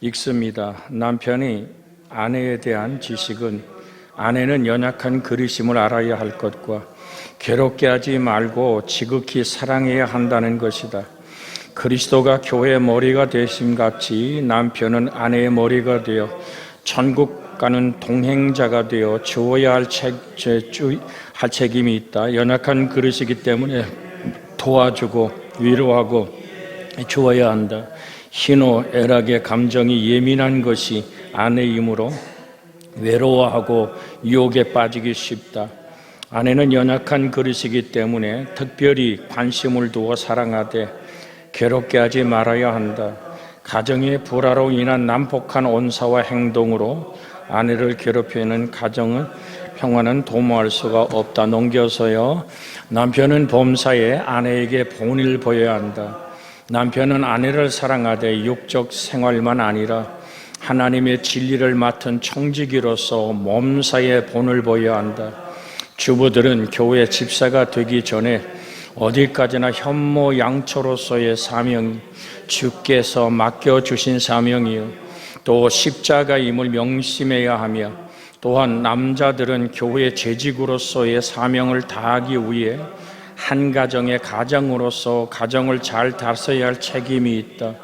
읽습니다. 남편이 아내에 대한 지식은 아내는 연약한 그리심을 알아야 할 것과 괴롭게 하지 말고 지극히 사랑해야 한다는 것이다. 그리스도가 교회의 머리가 되심 같이 남편은 아내의 머리가 되어 천국 가는 동행자가 되어 주어야 할 책임이 있다. 연약한 그릇이기 때문에 도와주고 위로하고 주어야 한다. 희노애락의 감정이 예민한 것이 아내이므로 외로워하고 유혹에 빠지기 쉽다. 아내는 연약한 그릇이기 때문에 특별히 관심을 두어 사랑하되 괴롭게 하지 말아야 한다. 가정의 불화로 인한 난폭한 언사와 행동으로 아내를 괴롭히는 가정은 평화는 도모할 수가 없다. 넘겨서요. 남편은 범사에 아내에게 본을 보여야 한다. 남편은 아내를 사랑하되 육적 생활만 아니라 하나님의 진리를 맡은 청지기로서 몸사에 본을 보여야 한다. 주부들은 교회 집사가 되기 전에 어디까지나 현모양처로서의 사명, 주께서 맡겨주신 사명이요 또 십자가임을 명심해야 하며, 또한 남자들은 교회 재직으로서의 사명을 다하기 위해 한 가정의 가장으로서 가정을 잘 다스려야 할 책임이 있다.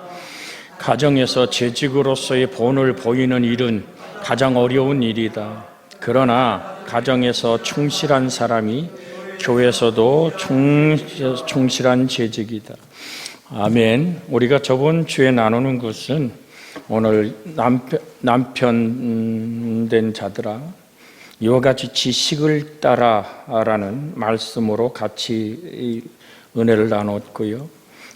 가정에서 재직으로서의 본을 보이는 일은 가장 어려운 일이다. 그러나 가정에서 충실한 사람이 교회에서도 충실한 재직이다. 아멘. 우리가 저번 주에 나누는 것은 오늘 남편 된 자들아 이와 같이 지식을 따라라는 말씀으로 같이 은혜를 나눴고요.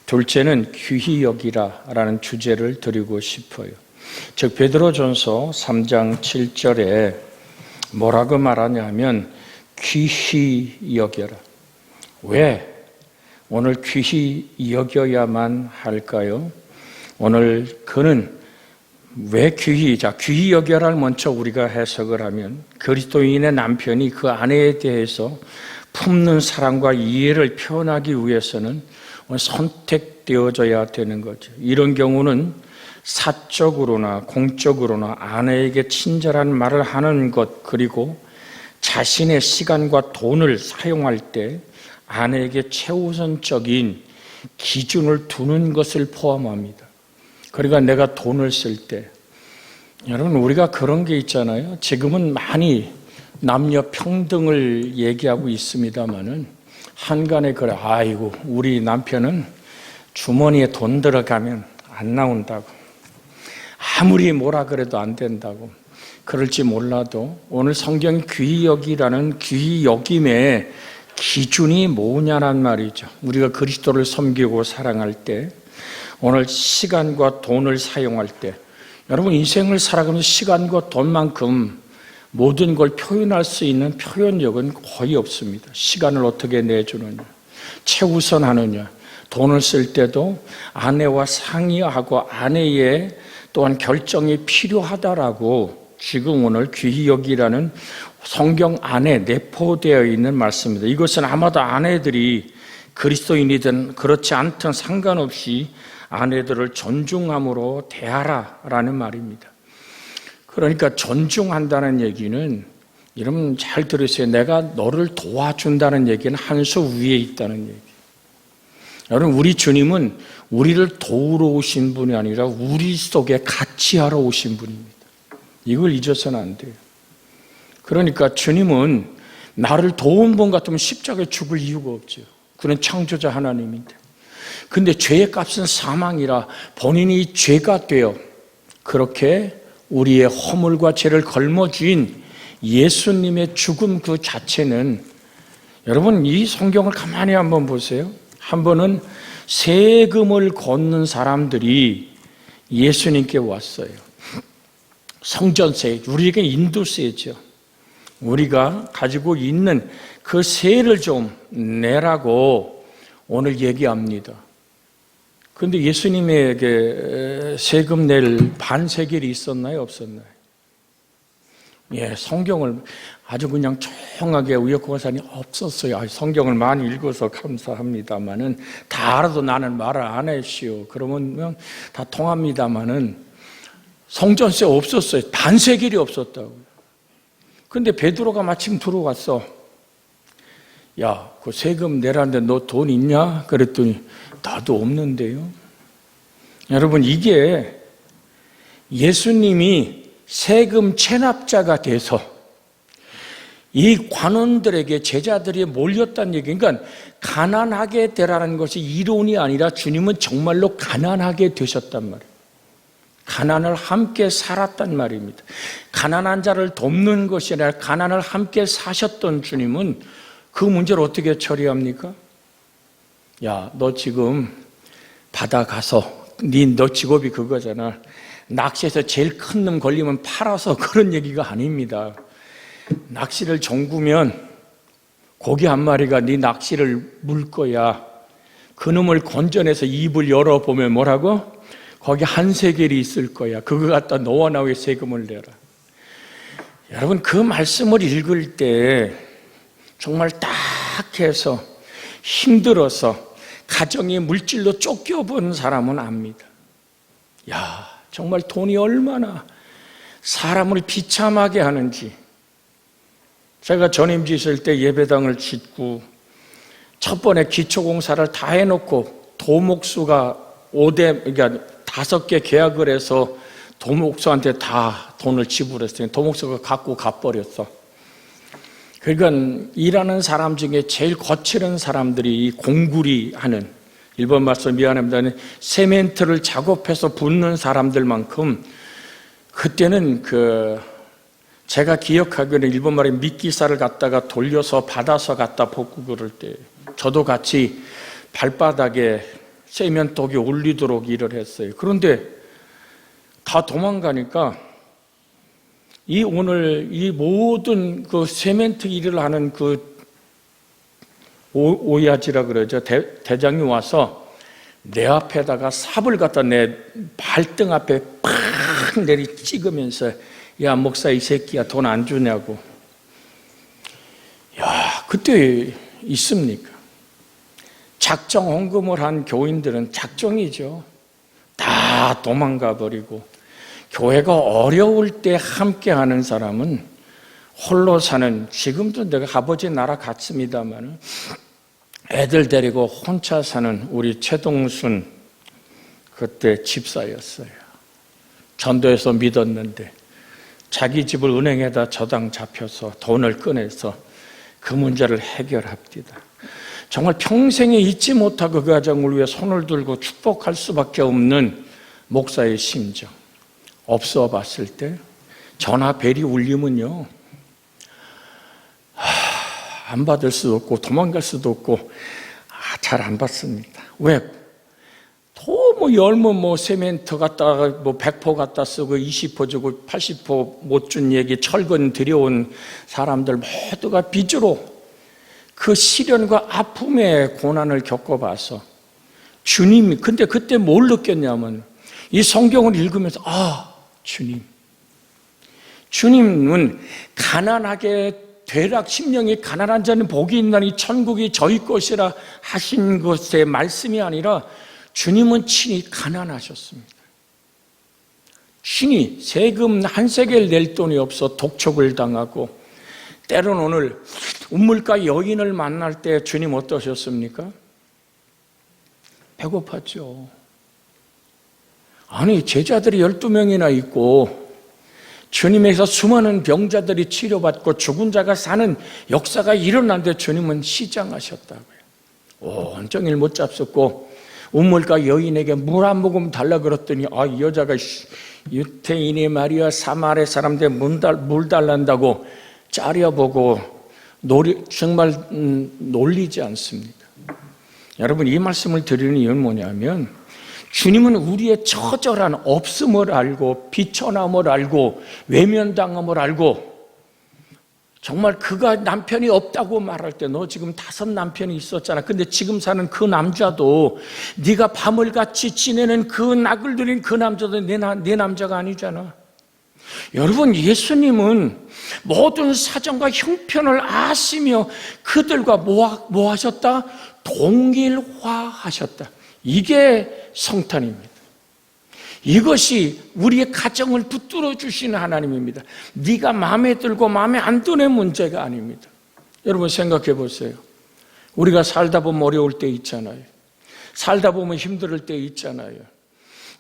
둘째는 귀히 여기라라는 주제를 드리고 싶어요. 즉 베드로전서 3장 7절에 뭐라고 말하냐면 귀히 여겨라. 왜 오늘 귀히 여겨야만 할까요? 오늘 그는 왜 귀히 여겨라를 먼저 우리가 해석을 하면 그리스도인의 남편이 그 아내에 대해서 품는 사랑과 이해를 표현하기 위해서는 선택되어져야 되는 거죠. 이런 경우는 사적으로나 공적으로나 아내에게 친절한 말을 하는 것, 그리고 자신의 시간과 돈을 사용할 때 아내에게 최우선적인 기준을 두는 것을 포함합니다. 그러니까 내가 돈을 쓸 때, 여러분 우리가 그런 게 있잖아요. 지금은 많이 남녀 평등을 얘기하고 있습니다만은 한간에 그래, 아이고 우리 남편은 주머니에 돈 들어가면 안 나온다고, 아무리 뭐라 그래도 안 된다고 그럴지 몰라도 오늘 성경 귀히 여기라는 귀히 여김의 기준이 뭐냐란 말이죠. 우리가 그리스도를 섬기고 사랑할 때, 오늘 시간과 돈을 사용할 때, 여러분 인생을 살아가면서 시간과 돈만큼 모든 걸 표현할 수 있는 표현력은 거의 없습니다. 시간을 어떻게 내주느냐, 최우선하느냐, 돈을 쓸 때도 아내와 상의하고 아내의 또한 결정이 필요하다라고 지금 오늘 귀히 여기라는 성경 안에 내포되어 있는 말씀입니다. 이것은 아마도 아내들이 그리스도인이든 그렇지 않든 상관없이 아내들을 존중함으로 대하라라는 말입니다. 그러니까 존중한다는 얘기는, 여러분 잘 들으세요. 내가 너를 도와준다는 얘기는 한 수 위에 있다는 얘기. 여러분 우리 주님은 우리를 도우러 오신 분이 아니라 우리 속에 같이 하러 오신 분입니다. 이걸 잊어서는 안 돼요. 그러니까 주님은 나를 도운 분 같으면 십자가에 죽을 이유가 없죠. 그는 창조자 하나님인데. 근데 죄의 값은 사망이라 본인이 죄가 되어 그렇게 우리의 허물과 죄를 걸머쥔 예수님의 죽음 그 자체는, 여러분 이 성경을 가만히 한번 보세요. 한 번은 세금을 걷는 사람들이 예수님께 왔어요. 성전세, 우리에게 인도세죠. 우리가 가지고 있는 그 세를 좀 내라고 오늘 얘기합니다. 그런데 예수님에게 세금 낼 반세겔이 있었나요? 없었나요? 예, 성경을 아주 그냥 조용하게 우혁구 권사님 없었어요. 성경을 많이 읽어서 감사합니다만은 다 알아도 나는 말을 안 했시오. 그러면 다 통합니다만은 성전세 없었어요. 반세겔이 없었다고요. 근데 베드로가 마침 들어왔어. 야, 그 세금 내라는데 너 돈 있냐? 그랬더니 나도 없는데요. 여러분, 이게 예수님이 세금 체납자가 돼서 이 관원들에게 제자들이 몰렸다는 얘기. 그러니까 가난하게 되라는 것이 이론이 아니라 주님은 정말로 가난하게 되셨단 말이에요. 가난을 함께 살았단 말입니다. 가난한 자를 돕는 것이 아니라 가난을 함께 사셨던 주님은 그 문제를 어떻게 처리합니까? 야, 너 지금 바다 가서 너 직업이 그거잖아. 낚시에서 제일 큰 놈 걸리면 팔아서 그런 얘기가 아닙니다. 낚시를 정구면 고기 한 마리가 네 낚시를 물 거야. 그 놈을 건져내서 입을 열어보면 뭐라고? 거기 한 세겔이 있을 거야. 그거 갖다 너와 나의 세금을 내라. 여러분, 그 말씀을 읽을 때 정말 딱 해서 힘들어서 가정의 물질로 쫓겨본 사람은 압니다. 야, 정말 돈이 얼마나 사람을 비참하게 하는지. 제가 전임지 있을 때 예배당을 짓고 첫 번에 기초공사를 다 해놓고 도목수가 5대, 그러니까 5개 계약을 해서 도목수한테 다 돈을 지불했어요. 도목수가 갖고 가버렸어. 그러니까 일하는 사람 중에 제일 거칠은 사람들이 공구리 하는, 일본 말씀 미안합니다, 세멘트를 작업해서 붓는 사람들만큼 그때는 제가 기억하기로는 일본 말에 미끼살을 갖다가 돌려서 받아서 갖다 볶고 그럴 때 저도 같이 발바닥에 세면독이 올리도록 일을 했어요. 그런데 다 도망가니까 오늘 이 모든 그 세멘트 일을 하는 그 오야지라 그러죠. 대장이 와서 내 앞에다가 삽을 갖다 내 발등 앞에 팍 내리 찍으면서 야, 목사 이 새끼야 돈 안 주냐고. 야, 그때 있습니까? 작정 헌금을 한 교인들은 작정이죠. 다 도망가 버리고, 교회가 어려울 때 함께 하는 사람은 홀로 사는, 지금도 내가 아버지 나라 갔습니다만 애들 데리고 혼자 사는 우리 최동순 그때 집사였어요. 전도해서 믿었는데 자기 집을 은행에다 저당 잡혀서 돈을 꺼내서 그 문제를 해결합니다. 정말 평생에 잊지 못하고 그 가정을 위해 손을 들고 축복할 수밖에 없는 목사의 심정. 없어 봤을 때 전화 벨이 울리면요, 안 받을 수도 없고 도망갈 수도 없고 잘 안 받습니다. 왜? 또 열면 세멘트 갖다가 100포 갖다 쓰고 20포 주고 80포 못 준 얘기, 철근 들여온 사람들 모두가 빚으로 그 시련과 아픔의 고난을 겪어봐서 주님이, 근데 그때 뭘 느꼈냐면 이 성경을 읽으면서 주님은 가난하게 되락, 심령이 가난한 자는 복이 있나니 천국이 저희 것이라 하신 것의 말씀이 아니라 주님은 친히 가난하셨습니다. 친히 세금 한 세겔 낼 돈이 없어 독촉을 당하고, 때로는 오늘 우물가 여인을 만날 때 주님 어떠셨습니까? 배고팠죠. 아니, 제자들이 12명이나 있고 주님에서 수많은 병자들이 치료받고 죽은 자가 사는 역사가 일어났는데 주님은 시장하셨다고요. 온종일 못 잡숫고 우물가 여인에게 물 한 모금 달라 그랬더니 이 여자가 유태인이 말이야 사마리 사람들 물 달란다고 짜려보고 정말 놀리지 않습니다. 여러분, 이 말씀을 드리는 이유는 뭐냐면 주님은 우리의 처절한 없음을 알고 비천함을 알고 외면당함을 알고, 정말 그가 남편이 없다고 말할 때 너 지금 5 남편이 있었잖아. 근데 지금 사는 그 남자도 네가 밤을 같이 지내는 그 낙을 들인 그 남자도 네 남자가 아니잖아. 여러분, 예수님은 모든 사정과 형편을 아시며 그들과 뭐 하셨다? 동일화하셨다. 이게 성탄입니다. 이것이 우리의 가정을 붙들어 주시는 하나님입니다. 네가 마음에 들고 마음에 안 드는 문제가 아닙니다. 여러분 생각해 보세요. 우리가 살다 보면 어려울 때 있잖아요. 살다 보면 힘들 때 있잖아요.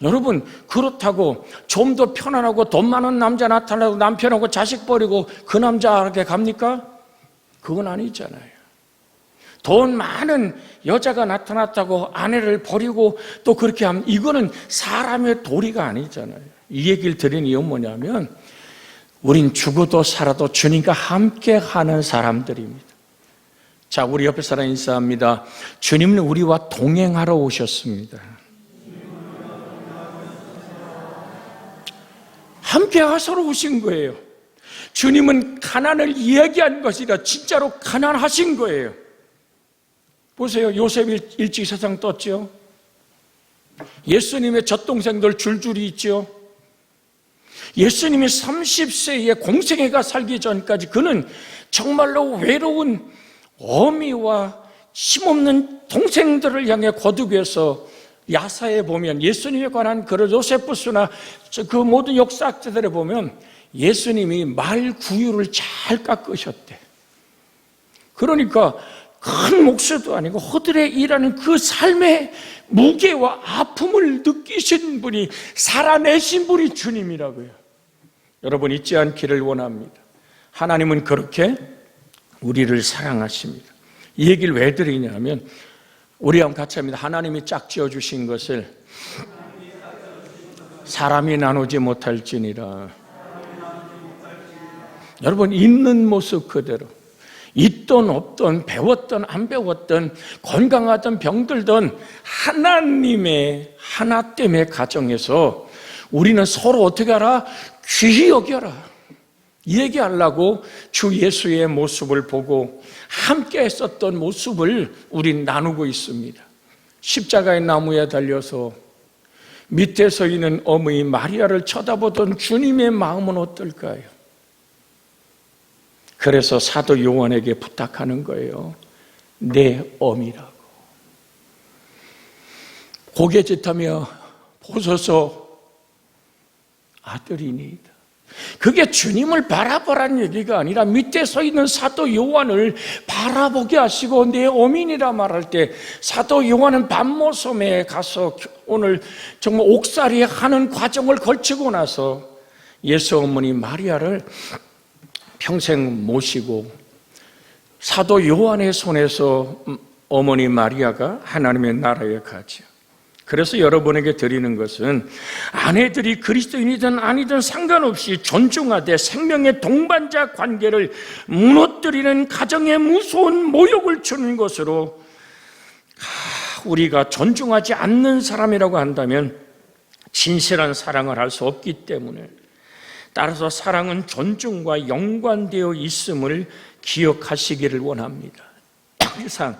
여러분 그렇다고 좀 더 편안하고 돈 많은 남자 나타나고 남편하고 자식 버리고 그 남자에게 갑니까? 그건 아니잖아요. 돈 많은 여자가 나타났다고 아내를 버리고 또 그렇게 하면 이거는 사람의 도리가 아니잖아요. 이 얘기를 드리는 이유는 뭐냐면 우린 죽어도 살아도 주님과 함께 하는 사람들입니다. 자, 우리 옆에 사람 인사합니다. 주님은 우리와 동행하러 오셨습니다. 함께 하시러 오신 거예요. 주님은 가난을 이야기한 것이라 진짜로 가난하신 거예요. 보세요. 요셉이 일찍 세상 떴죠. 예수님의 젖동생들 줄줄이 있죠. 예수님이 30세에 공생애가 살기 전까지 그는 정말로 외로운 어미와 힘없는 동생들을 향해 거두기에서 야사에 보면 예수님에 관한 그런 요세푸스나 그 모든 역사학자들에 보면 예수님이 말 구유를 잘 깎으셨대. 그러니까 큰 목소리도 아니고 허들에 일하는 그 삶의 무게와 아픔을 느끼신 분이 살아내신 분이 주님이라고요. 여러분 잊지 않기를 원합니다. 하나님은 그렇게 우리를 사랑하십니다. 이 얘기를 왜 드리냐면 우리 한번 같이 합니다. 하나님이 짝지어 주신 것을 사람이 나누지 못할지니라. 여러분 있는 모습 그대로 있던 없던 배웠던 안 배웠던 건강하던 병들던 하나님의 하나됨의 가정에서 우리는 서로 어떻게 하라? 귀히 여겨라. 얘기하려고 주 예수의 모습을 보고 함께 했었던 모습을 우린 나누고 있습니다. 십자가의 나무에 달려서 밑에 서 있는 어머니 마리아를 쳐다보던 주님의 마음은 어떨까요? 그래서 사도 요한에게 부탁하는 거예요. 내 어미라고. 고개짓하며 보소서 아들이니이다. 그게 주님을 바라보라는 얘기가 아니라 밑에 서 있는 사도 요한을 바라보게 하시고 내 어민이라 말할 때 사도 요한은 밤모섬에 가서 오늘 정말 옥살이 하는 과정을 거치고 나서 예수 어머니 마리아를 평생 모시고 사도 요한의 손에서 어머니 마리아가 하나님의 나라에 가죠. 그래서 여러분에게 드리는 것은 아내들이 그리스도인이든 아니든 상관없이 존중하되 생명의 동반자 관계를 무너뜨리는 가정에 무서운 모욕을 주는 것으로 우리가 존중하지 않는 사람이라고 한다면 진실한 사랑을 할 수 없기 때문에 따라서 사랑은 존중과 연관되어 있음을 기억하시기를 원합니다. 항상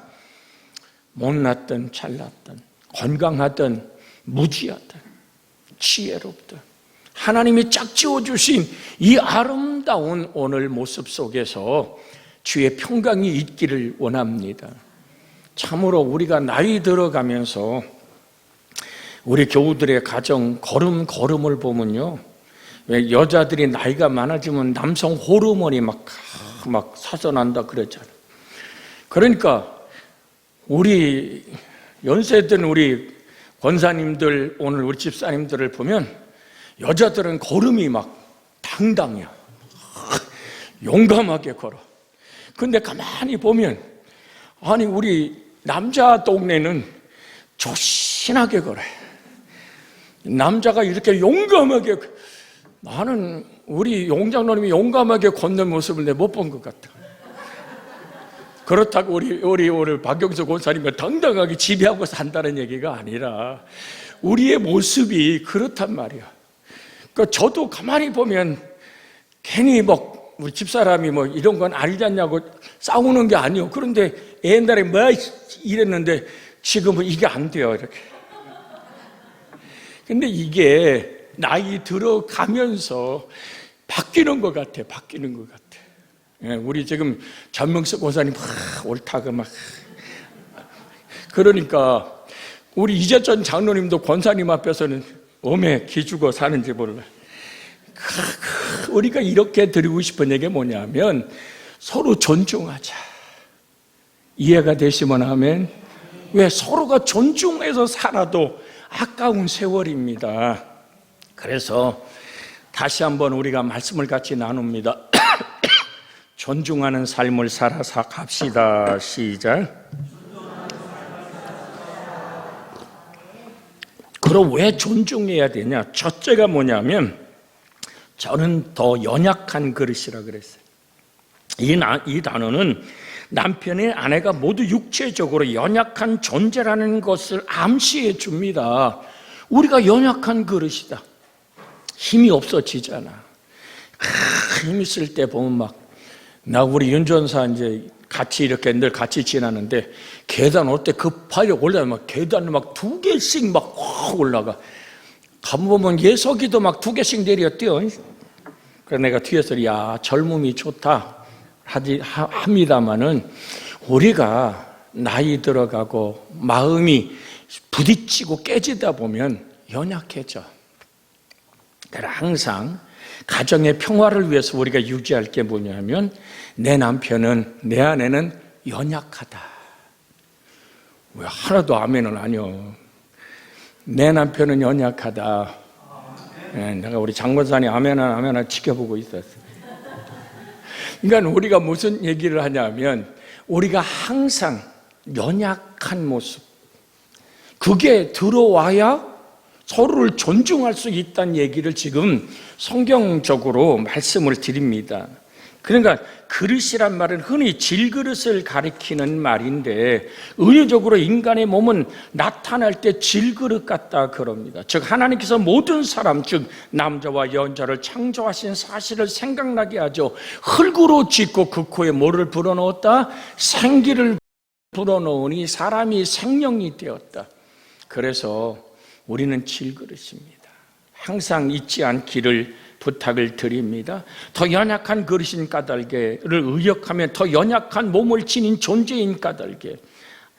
못났든 잘났든 건강하든 무지하든 지혜롭든 하나님이 짝지어 주신 이 아름다운 오늘 모습 속에서 주의 평강이 있기를 원합니다. 참으로 우리가 나이 들어가면서 우리 교우들의 가정 걸음을 보면요, 왜 여자들이 나이가 많아지면 남성 호르몬이 막 사선한다 그랬잖아요. 그러니까 우리 연세든 우리 권사님들, 오늘 우리 집사님들을 보면 여자들은 걸음이 막 당당해요. 용감하게 걸어. 근데 가만히 보면 아니 우리 남자 동네는 조신하게 걸어요. 남자가 이렇게 용감하게, 나는 우리 용장로님이 용감하게 걷는 모습을 내가 못 본 것 같아. 그렇다고 우리 박경수 권사님이 당당하게 지배하고 산다는 얘기가 아니라 우리의 모습이 그렇단 말이야. 그러니까 저도 가만히 보면 괜히 우리 집사람이 이런 건 아니지 않냐고 싸우는 게 아니에요. 그런데 옛날에 이랬는데 지금은 이게 안 돼요, 이렇게. 근데 이게 나이 들어가면서 바뀌는 것 같아. 우리 지금 전명석 권사님 옳다고 그러니까 우리 이재천 장로님도 권사님 앞에서는 몸에 기죽어 사는지 몰라. 우리가 이렇게 드리고 싶은 얘기가 뭐냐면 서로 존중하자. 이해가 되시면 하면, 왜 서로가 존중해서 살아도 아까운 세월입니다. 그래서 다시 한번 우리가 말씀을 같이 나눕니다. 존중하는 삶을 살아서 갑시다. 시작. 그럼 왜 존중해야 되냐? 첫째가 뭐냐면, 저는 더 연약한 그릇이라 그랬어요. 이 단어는 남편의 아내가 모두 육체적으로 연약한 존재라는 것을 암시해 줍니다. 우리가 연약한 그릇이다. 힘이 없어지잖아. 힘 있을 때 보면 나 우리 윤전사 이제 같이 이렇게 늘 같이 지나는데 계단 올 때 급하게 올라가면 계단을 2개씩 확 올라가. 가보면 예석이도 2개씩 내렸대요. 그래서 내가 뒤에서 야, 젊음이 좋다 합니다만은 우리가 나이 들어가고 마음이 부딪히고 깨지다 보면 연약해져. 그래서 항상 가정의 평화를 위해서 우리가 유지할 게 뭐냐면, 내 남편은, 내 아내는 연약하다. 왜 하나도 아멘은 아니요. 내 남편은 연약하다. 내가 우리 장건사님 아멘은 지켜보고 있었어요. 그러니까 우리가 무슨 얘기를 하냐면, 우리가 항상 연약한 모습, 그게 들어와야 서로를 존중할 수 있다는 얘기를 지금 성경적으로 말씀을 드립니다. 그러니까 그릇이란 말은 흔히 질그릇을 가리키는 말인데, 의례적으로 인간의 몸은 나타날 때 질그릇 같다 그럽니다. 즉 하나님께서 모든 사람, 즉 남자와 여자를 창조하신 사실을 생각나게 하죠. 흙으로 짓고 그 코에 뭐를 불어넣었다? 생기를 불어넣으니 사람이 생명이 되었다. 그래서 우리는 질그릇입니다. 항상 잊지 않기를 부탁을 드립니다. 더 연약한 그릇인 까닭에를 의역하면 더 연약한 몸을 지닌 존재인 까닭에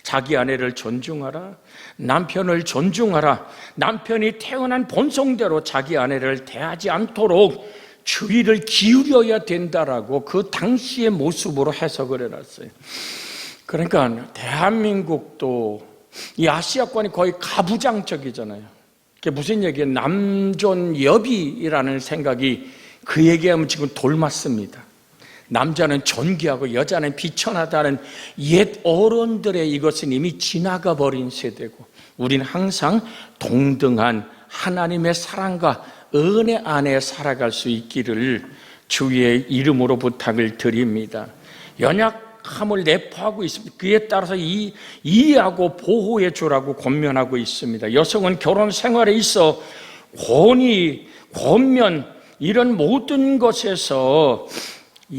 자기 아내를 존중하라, 남편을 존중하라, 남편이 태어난 본성대로 자기 아내를 대하지 않도록 주의를 기울여야 된다라고 그 당시의 모습으로 해석을 해놨어요. 그러니까 대한민국도 이 아시아권이 거의 가부장적이잖아요. 그게 무슨 얘기예요? 남존여비라는 생각이 그 얘기하면 지금 돌맞습니다. 남자는 존귀하고 여자는 비천하다는 옛 어른들의 이것은 이미 지나가 버린 세대고, 우리는 항상 동등한 하나님의 사랑과 은혜 안에 살아갈 수 있기를 주의 이름으로 부탁을 드립니다. 연약함을 내포하고 있습니다. 그에 따라서 이해하고 보호해 주라고 권면하고 있습니다. 여성은 결혼 생활에 있어 권위, 권면 이런 모든 것에서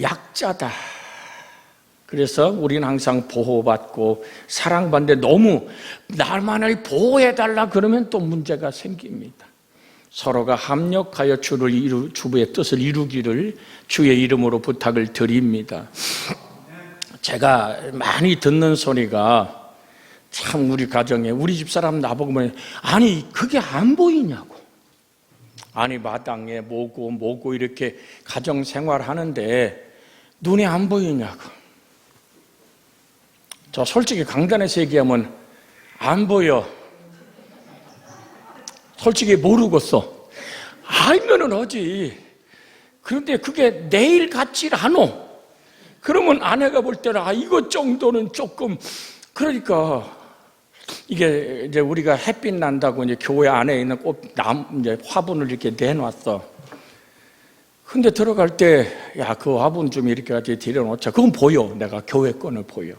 약자다. 그래서 우리는 항상 보호받고 사랑받는데 너무 나만을 보호해달라 그러면 또 문제가 생깁니다. 서로가 합력하여 주부의 뜻을 이루기를 주의 이름으로 부탁을 드립니다. 제가 많이 듣는 소리가 참 우리 가정에 우리 집사람 나보고 보면 아니 그게 안 보이냐고. 아니 마당에 뭐고 이렇게 가정생활 하는데 눈에 안 보이냐고. 저 솔직히 강단에서 얘기하면 안 보여. 솔직히 모르겠어. 알면은 하지. 그런데 그게 내일 같질 않어. 그러면 아내가 볼 때는 이것 정도는 조금, 그러니까 이게 이제 우리가 햇빛 난다고 이제 교회 안에 있는 이제 화분을 이렇게 내놨어. 근데 들어갈 때 야, 그 화분 좀 이렇게 같이 들여놓자. 그건 보여. 내가 교회 거는 보여.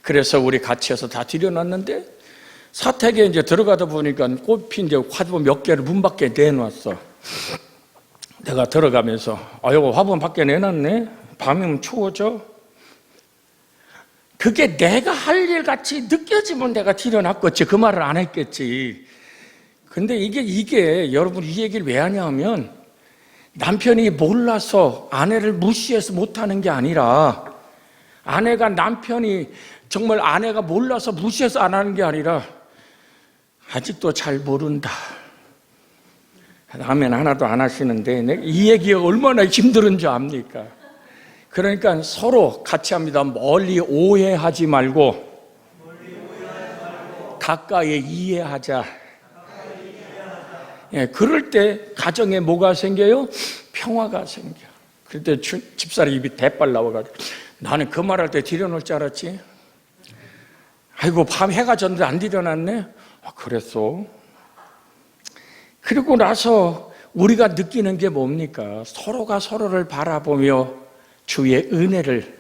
그래서 우리 같이 해서 다 들여놨는데 사택에 이제 들어가다 보니까 꽃이 이제 화분 몇 개를 문 밖에 내놨어. 내가 들어가면서 이거 화분 밖에 내놨네. 밤이면 추워져. 그게 내가 할 일 같이 느껴지면 내가 들여놨겠지. 그 말을 안 했겠지. 근데 이게 여러분 이 얘기를 왜 하냐면 남편이 몰라서 아내를 무시해서 못하는 게 아니라 정말 아내가 몰라서 무시해서 안 하는 게 아니라 아직도 잘 모른다. 아멘 하나도 안 하시는데 이 얘기가 얼마나 힘든 줄 압니까? 그러니까 서로 같이 합니다. 멀리 오해하지 말고 가까이 이해하자. 예, 그럴 때 가정에 뭐가 생겨요? 평화가 생겨. 그때 집사람 입이 대빨 나와가지고 나는 그 말할 때 들여놓을 줄 알았지. 아이고 밤 해가 졌는데 안 들여놨네. 그랬어. 그리고 나서 우리가 느끼는 게 뭡니까? 서로가 서로를 바라보며 주의 은혜를,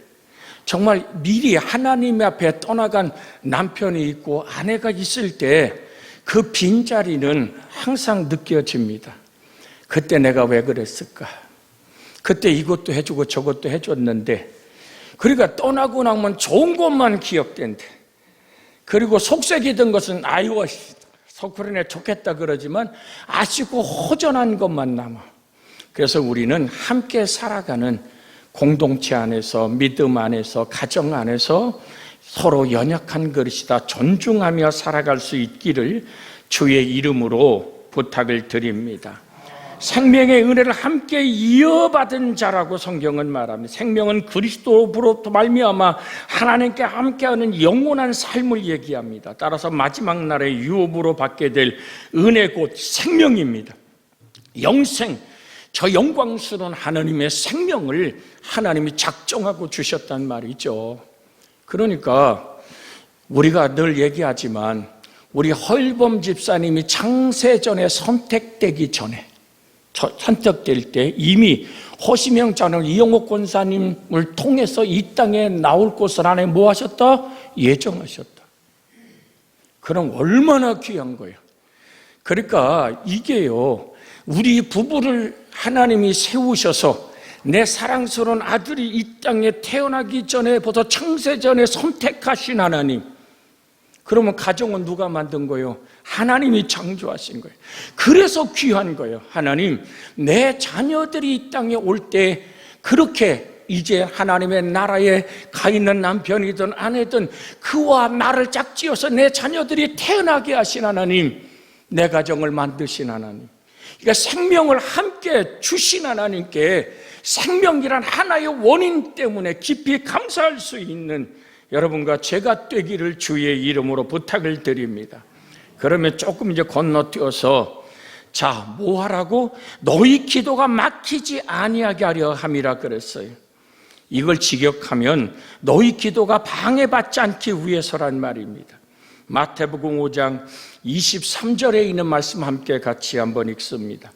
정말 미리 하나님 앞에 떠나간 남편이 있고 아내가 있을 때 그 빈자리는 항상 느껴집니다. 그때 내가 왜 그랬을까? 그때 이것도 해주고 저것도 해줬는데, 그러니까 떠나고 나면 좋은 것만 기억된대. 그리고 속색이던 것은 아이고 석훈이네 좋겠다 그러지만 아쉽고 허전한 것만 남아. 그래서 우리는 함께 살아가는 공동체 안에서, 믿음 안에서, 가정 안에서 서로 연약한 그릇이다 존중하며 살아갈 수 있기를 주의 이름으로 부탁을 드립니다. 생명의 은혜를 함께 이어받은 자라고 성경은 말합니다. 생명은 그리스도로부터 말미암아 하나님께 함께하는 영원한 삶을 얘기합니다. 따라서 마지막 날에 유업으로 받게 될 은혜 곧 생명입니다. 영생, 저 영광스러운 하나님의 생명을 하나님이 작정하고 주셨단 말이죠. 그러니까 우리가 늘 얘기하지만 우리 허일범 집사님이 창세전에 선택되기 전에, 선택될 때 이미 허시명 자는 이영옥 권사님을 통해서 이 땅에 나올 것을 하나님 뭐 하셨다? 예정하셨다. 그럼 얼마나 귀한 거예요. 그러니까 이게요, 우리 부부를 하나님이 세우셔서 내 사랑스러운 아들이 이 땅에 태어나기 전에 벌써 창세전에 선택하신 하나님, 그러면 가정은 누가 만든 거예요? 하나님이 창조하신 거예요. 그래서 귀한 거예요. 하나님, 내 자녀들이 이 땅에 올 때 그렇게 이제 하나님의 나라에 가 있는 남편이든 아내든 그와 나를 짝지어서 내 자녀들이 태어나게 하신 하나님, 내 가정을 만드신 하나님, 그러니까 생명을 함께 주신 하나님께 생명이란 하나의 원인 때문에 깊이 감사할 수 있는 여러분과 제가 되기를 주의 이름으로 부탁을 드립니다. 그러면 조금 이제 건너뛰어서 자, 뭐 하라고? 너희 기도가 막히지 아니하게 하려 함이라 그랬어요. 이걸 직역하면 너희 기도가 방해받지 않기 위해서란 말입니다. 마태복음 5장 23절에 있는 말씀 함께 같이 한번 읽습니다.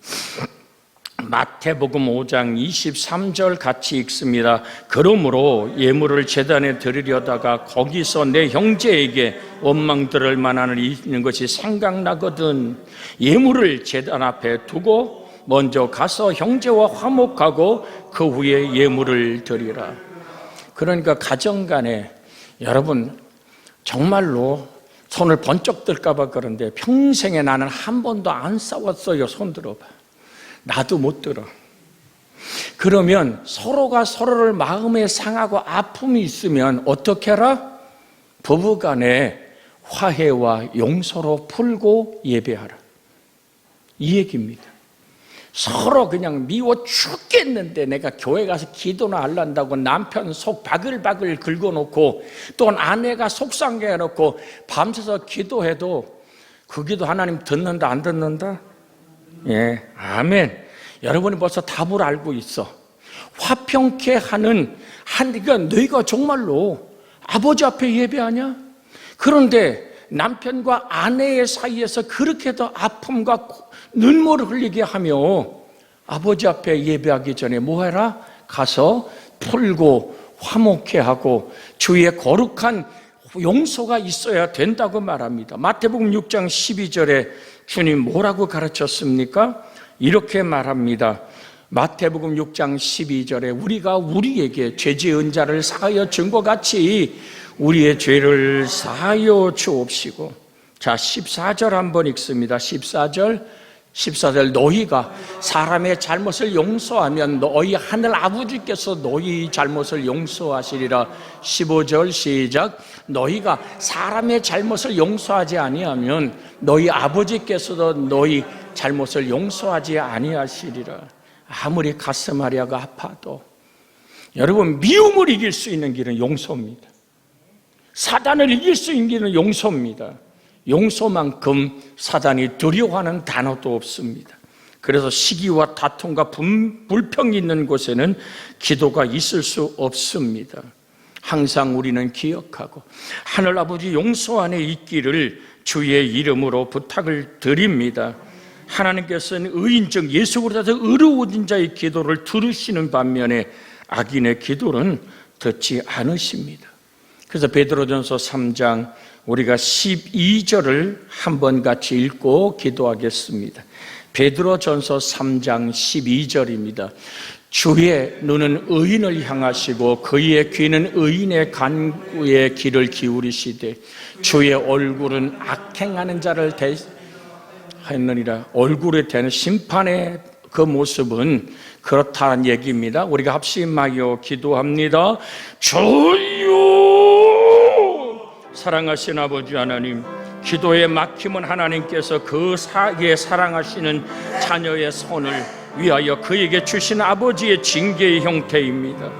마태복음 5장 23절 같이 읽습니다. 그러므로 예물을 제단에 드리려다가 거기서 내 형제에게 원망 들을 만한 일이 있는 것이 생각나거든 예물을 제단 앞에 두고 먼저 가서 형제와 화목하고 그 후에 예물을 드리라. 그러니까 가정 간에 여러분 정말로 손을 번쩍 들까 봐 그런데 평생에 나는 한 번도 안 싸웠어요. 손 들어봐. 나도 못 들어. 그러면 서로가 서로를 마음에 상하고 아픔이 있으면 어떻게 하라? 부부간에 화해와 용서로 풀고 예배하라. 이 얘기입니다. 서로 그냥 미워 죽겠는데 내가 교회 가서 기도나 하려고 남편 속 바글바글 긁어놓고 또 아내가 속상해 해놓고 밤새서 기도해도 그 기도 하나님 듣는다 안 듣는다? 예, 아멘. 여러분이 벌써 답을 알고 있어. 화평케 하는 그러니까 너희가 정말로 아버지 앞에 예배하냐? 그런데 남편과 아내의 사이에서 그렇게 더 아픔과 눈물을 흘리게 하며 아버지 앞에 예배하기 전에 뭐 해라? 가서 풀고 화목케 하고 주의 거룩한 용서가 있어야 된다고 말합니다. 마태복음 6장 12절에 주님 뭐라고 가르쳤습니까? 이렇게 말합니다. 마태복음 6장 12절에 우리가 우리에게 죄 지은 자를 사하여 준 것 같이 우리의 죄를 사하여 주옵시고. 자, 14절 한번 읽습니다. 14절 너희가 사람의 잘못을 용서하면 너희 하늘 아버지께서 너희 잘못을 용서하시리라. 15절 시작. 너희가 사람의 잘못을 용서하지 아니하면 너희 아버지께서도 너희 잘못을 용서하지 아니하시리라. 아무리 가스마리아가 아파도 여러분, 미움을 이길 수 있는 길은 용서입니다. 사단을 이길 수 있는 길은 용서입니다. 용서만큼 사단이 두려워하는 단어도 없습니다. 그래서 시기와 다툼과 불평이 있는 곳에는 기도가 있을 수 없습니다. 항상 우리는 기억하고 하늘아버지 용서 안에 있기를 주의 이름으로 부탁을 드립니다. 하나님께서는 의인즉 예수 그리스도에서 의로워진 자의 기도를 들으시는 반면에 악인의 기도는 듣지 않으십니다. 그래서 베드로전서 3장 우리가 12절을 한번 같이 읽고 기도하겠습니다. 베드로전서 3장 12절입니다. 주의 눈은 의인을 향하시고 그의 귀는 의인의 간구에 귀를 기울이시되 주의 얼굴은 악행하는 자를 대하느니라. 얼굴에 대한 심판의 그 모습은 그렇다는 얘기입니다. 우리가 합심하여 기도합니다. 주여, 사랑하신 아버지 하나님, 기도에 막힘은 하나님께서 그 사이에 사랑하시는 자녀의 손을 위하여 그에게 주신 아버지의 징계의 형태입니다.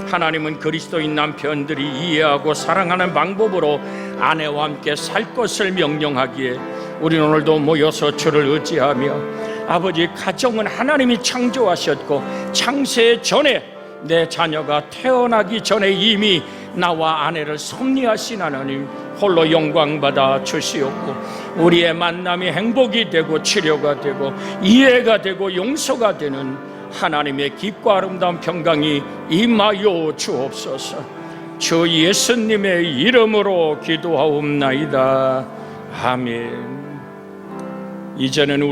하나님은 그리스도인 남편들이 이해하고 사랑하는 방법으로 아내와 함께 살 것을 명령하기에 우리는 오늘도 모여서 주를 의지하며 아버지, 가정은 하나님이 창조하셨고 창세 전에 내 자녀가 태어나기 전에 이미 나와 아내를 섭리하신 하나님, 홀로 영광받아 주시옵고 우리의 만남이 행복이 되고 치료가 되고 이해가 되고 용서가 되는 하나님의 깊고 아름다운 평강이 임하여 주옵소서. 주 예수님의 이름으로 기도하옵나이다. 아멘. 이제는